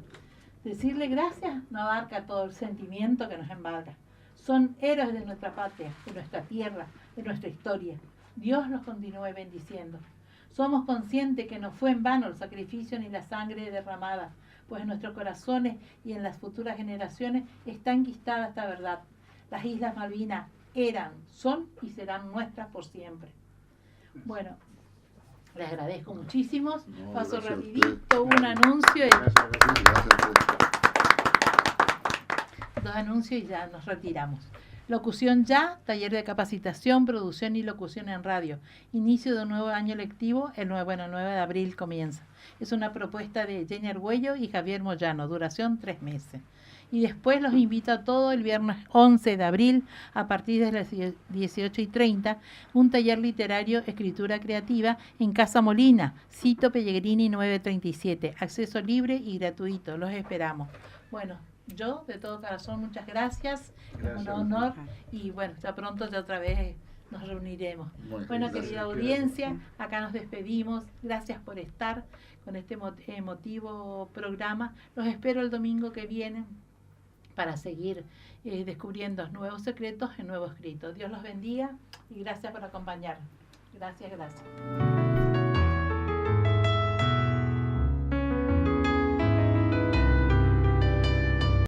decirle gracias no abarca todo el sentimiento que nos embarga. Son héroes de nuestra patria, de nuestra tierra, de nuestra historia. Dios los continúe bendiciendo. Somos conscientes que no fue en vano el sacrificio ni la sangre derramada, pues en nuestros corazones y en las futuras generaciones está enquistada esta verdad. Las Islas Malvinas eran, son y serán nuestras por siempre. Bueno, les agradezco muchísimo. No, Paso gracias a rapidito usted. un anuncio y dos anuncios y ya nos retiramos. Locución ya, taller de capacitación, producción y locución en radio. Inicio de un nuevo año lectivo, el 9 de abril comienza. Es una propuesta de Jenny Argüello y Javier Moyano, duración 3 meses. Y después los invito a todos el viernes 11 de abril, a partir de las 18:30, un taller literario, escritura creativa, en Casa Molina, Cito Pellegrini 937. Acceso libre y gratuito, los esperamos. Bueno, yo de todo corazón muchas gracias, es un honor y bueno, ya pronto ya otra vez nos reuniremos. Bueno, querida audiencia, acá nos despedimos, gracias por estar con este emotivo programa, los espero el domingo que viene para seguir descubriendo nuevos secretos en nuevos escritos. Dios los bendiga y gracias por acompañarnos. Gracias.